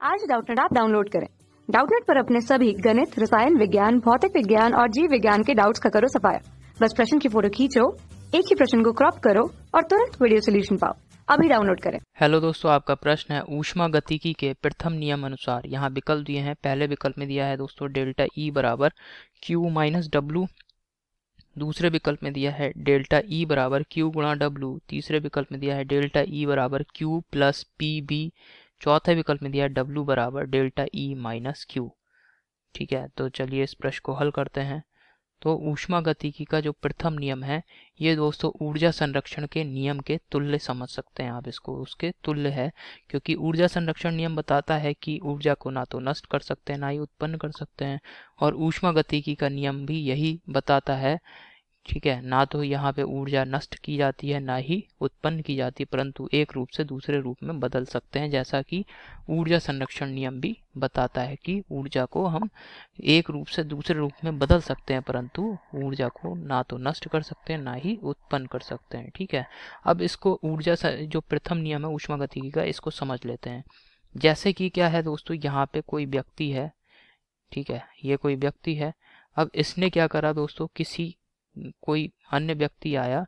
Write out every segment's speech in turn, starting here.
आज Doubtnut app download करें। Doubtnut पर अपने सभी गणित, रसायन विज्ञान, भौतिक विज्ञान और जीव विज्ञान के डाउट्स का करो सफाया। बस प्रश्न की फोटो खींचो, एक ही प्रश्न को क्रॉप करो और तुरंत वीडियो सोल्यूशन पाओ। अभी डाउनलोड करें। हेलो दोस्तों, आपका प्रश्न है ऊष्मागतिकी के प्रथम नियम अनुसार। यहाँ विकल्प दिए हैं। पहले विकल्प में दिया है दोस्तों डेल्टा ई बराबर क्यू माइनस डब्लू। दूसरे विकल्प में दिया है डेल्टा ई बराबर क्यू गुणा डब्लू। तीसरे विकल्प में दिया है डेल्टा ई बराबर क्यू प्लस पी बी। चौथे विकल्प में दिया है डब्लू बराबर डेल्टा ई माइनस क्यू। ठीक है, तो चलिए इस प्रश्न को हल करते हैं। तो ऊष्मागतिकी का जो प्रथम नियम है, ये दोस्तों ऊर्जा संरक्षण के नियम के तुल्य समझ सकते हैं आप इसको, उसके तुल्य है। क्योंकि ऊर्जा संरक्षण नियम बताता है कि ऊर्जा को ना तो नष्ट कर सकते हैं ना ही उत्पन्न कर सकते हैं, और ऊष्मागतिकी का नियम भी यही बताता है। ठीक है, ना तो यहाँ पे ऊर्जा नष्ट की जाती है ना ही उत्पन्न की जाती है, परंतु एक रूप से दूसरे रूप में बदल सकते हैं, जैसा कि ऊर्जा संरक्षण नियम भी बताता है कि ऊर्जा को हम एक रूप से दूसरे रूप में बदल सकते हैं, परंतु ऊर्जा को ना तो नष्ट कर सकते हैं ना ही उत्पन्न कर सकते हैं। ठीक है, अब इसको जो प्रथम नियम है ऊष्मागतिकी का, इसको समझ लेते हैं। जैसे कि क्या है दोस्तों, यहाँ पे कोई व्यक्ति है। ठीक है, ये कोई व्यक्ति है। अब इसने क्या करा दोस्तों, कोई अन्य व्यक्ति आया।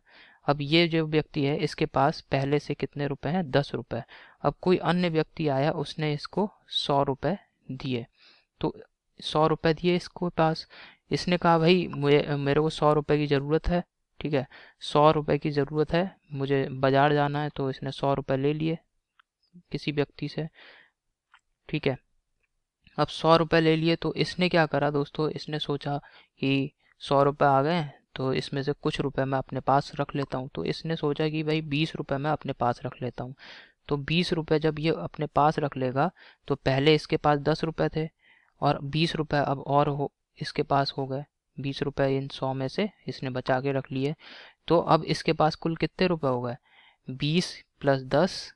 अब ये जो व्यक्ति है, इसके पास पहले से कितने रुपए हैं, 10 रुपए। अब कोई अन्य व्यक्ति आया, उसने इसको 100 रुपए दिए। तो 100 रुपए दिए इसको पास। इसने कहा भाई मेरे को 100 रुपए की ज़रूरत है। ठीक है, 100 रुपए की ज़रूरत है, मुझे बाजार जाना है। तो इसने 100 रुपए ले लिए किसी व्यक्ति से। ठीक है, अब 100 रुपए ले लिए तो इसने क्या करा दोस्तों, इसने सोचा कि 100 रुपए आ गए हैं तो इसमें से कुछ रुपए मैं अपने पास रख लेता हूँ। तो इसने सोचा कि भाई 20 रुपए मैं अपने पास रख लेता हूँ। तो 20 रुपए जब ये अपने पास रख लेगा, तो पहले इसके पास 10 रुपए थे और 20 रुपए अब और इसके पास हो गए। 20 रुपए इन 100 में से इसने बचा के रख लिए। तो अब इसके पास कुल कितने रुपए हो गए, 20 प्लस 10,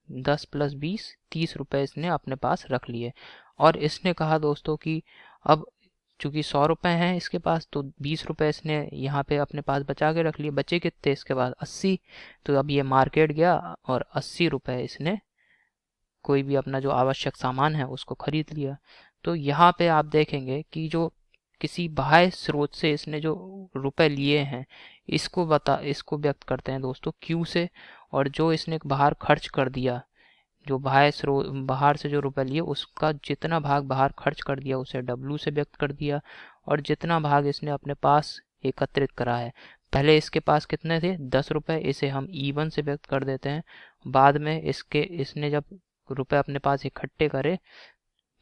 10 प्लस 20, 30 रुपए इसने अपने पास रख लिए। और इसने कहा दोस्तों कि अब चूंकि 100 रुपए हैं इसके पास, तो 20 रुपए इसने यहाँ पे अपने पास बचा के रख लिए। बचे कितने इसके पास, 80। तो अब ये मार्केट गया और 80 रुपए इसने कोई भी अपना जो आवश्यक सामान है उसको खरीद लिया। तो यहाँ पे आप देखेंगे कि जो किसी बाह्य स्रोत से इसने जो रुपए लिए हैं, इसको व्यक्त करते हैं दोस्तों क्यू से। और जो इसने बाहर खर्च कर दिया, जो बाहर से जो रुपए लिए, उसका जितना भाग बाहर खर्च कर दिया उसे डब्लू से व्यक्त कर दिया। और जितना भाग इसने अपने पास एकत्रित करा है, पहले इसके पास कितने थे, 10 रुपए, इसे हम E1 से व्यक्त कर देते हैं। बाद में इसने जब रुपए अपने पास इकट्ठे करे,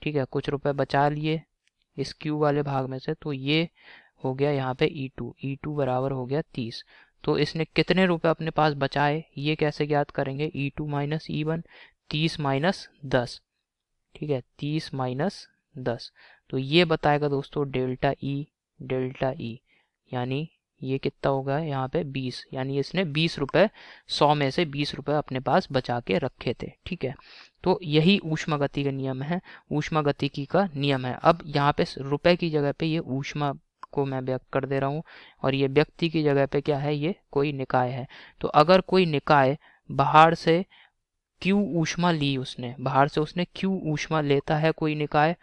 ठीक है, कुछ रुपए बचा लिए इस क्यू वाले भाग में से, तो ये हो गया यहाँ पे E2 बराबर हो गया 30। तो इसने कितने रुपए अपने पास बचाए, ये कैसे ज्ञात करेंगे, E2 माइनस E1, 30 माइनस 10। ठीक है, 30 माइनस 10, तो ये बताएगा दोस्तों डेल्टा ई। यानी ये कितना होगा यहाँ पे 20, यानी इसने 20 रुपए, 100 में से 20 रुपए अपने पास बचा के रखे थे। ठीक है, तो यही ऊष्मागति का नियम है, ऊष्मागतिकी का नियम है। अब यहाँ पे रुपए की जगह पे ये ऊष्मा को मैं व्यक्त कर दे रहा हूँ, और ये व्यक्ति की जगह पे क्या है, ये कोई निकाय है। तो अगर कोई निकाय बाहर से क्यू ऊष्मा ली, बाहर से उसने क्यू ऊष्मा लेता है कोई निकाय,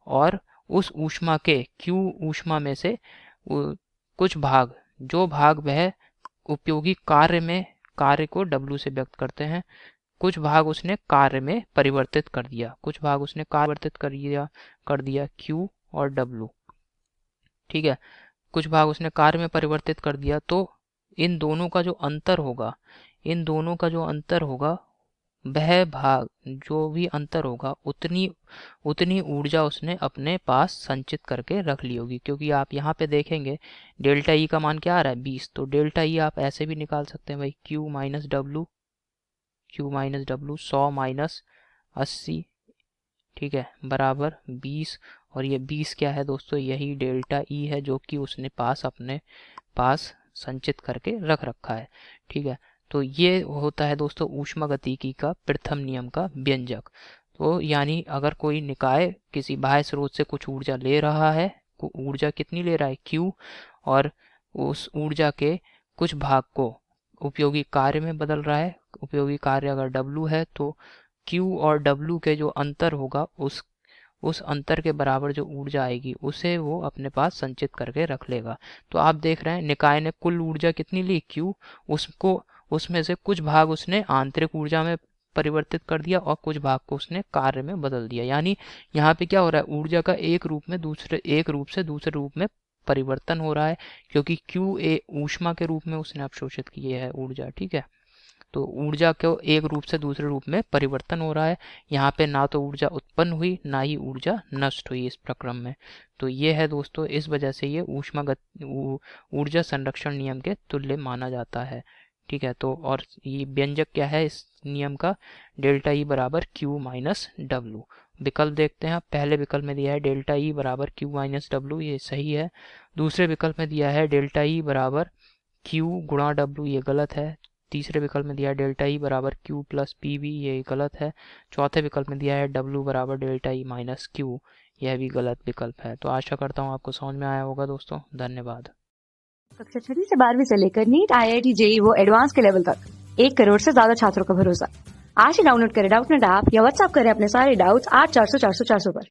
और उस ऊष्मा के क्यू ऊष्मा में से कुछ भाग, जो भाग वह उपयोगी कार्य को डब्लू से व्यक्त करते हैं, कुछ भाग उसने कार्य में परिवर्तित कर दिया, कर दिया क्यू और डब्लू। ठीक है, कुछ भाग उसने कार्य में परिवर्तित कर दिया, तो इन दोनों का जो अंतर होगा, वह भाग जो भी अंतर होगा, उतनी ऊर्जा उसने अपने पास संचित करके रख ली होगी। क्योंकि आप यहाँ पे देखेंगे डेल्टा ई का मान क्या आ रहा है, 20। तो डेल्टा ई आप ऐसे भी निकाल सकते हैं भाई, क्यू माइनस डब्लू, 100 माइनस 80, ठीक है, बराबर 20। और ये 20 क्या है दोस्तों, यही डेल्टा ई है जो कि उसने अपने पास संचित करके रख रखा है। ठीक है, तो ये होता है दोस्तों ऊष्मागतिकी का प्रथम नियम का व्यंजक। तो यानी अगर कोई निकाय किसी बाह्य स्रोत से कुछ ऊर्जा ले रहा है, ऊर्जा कितनी ले रहा है, Q, और उस ऊर्जा के कुछ भाग को उपयोगी कार्य में बदल रहा है, उपयोगी कार्य अगर W है, तो Q और W के जो अंतर होगा उस अंतर के बराबर जो ऊर्जा आएगी उसे वो अपने पास संचित करके रख लेगा। तो आप देख रहे हैं निकाय ने कुल ऊर्जा कितनी ली Q, उसमें से कुछ भाग उसने आंतरिक ऊर्जा में परिवर्तित कर दिया और कुछ भाग को उसने कार्य में बदल दिया। यानी यहाँ पे क्या हो रहा है, ऊर्जा का एक रूप से दूसरे रूप में परिवर्तन हो रहा है, क्योंकि Q ऊष्मा के रूप में उसने अवशोषित की है ऊर्जा। ठीक है, तो ऊर्जा को एक रूप से दूसरे रूप में परिवर्तन हो रहा है। यहाँ पे ना तो ऊर्जा उत्पन्न हुई ना ही ऊर्जा नष्ट हुई इस प्रक्रम में। तो ये है दोस्तों, इस वजह से ये ऊर्जा संरक्षण नियम के तुल्य माना जाता है। ठीक है, तो और ये व्यंजक क्या है इस नियम का, डेल्टा ई बराबर Q माइनस डब्ल्यू। विकल्प देखते हैं। पहले विकल्प में दिया है डेल्टा ई बराबर Q माइनस डब्ल्यू, ये सही है। दूसरे विकल्प में दिया है डेल्टा ई बराबर Q गुणा डब्ल्यू, ये गलत है। तीसरे विकल्प में दिया है डेल्टा ई बराबर Q प्लस PV, ये गलत है। चौथे विकल्प में दिया है W बराबर डेल्टा ई माइनस Q, यह भी गलत विकल्प है। तो आशा करता हूँ आपको समझ में आया होगा दोस्तों, धन्यवाद। कक्षा 6 से 12वीं से लेकर नीट, IIT, JEE वो एडवांस के लेवल तक 1 करोड़ से ज्यादा छात्रों का भरोसा। आज ही डाउनलोड करें डाउटनेट ऐप या व्हाट्सएप करें अपने सारे डाउट्स 8400 400 400 पर।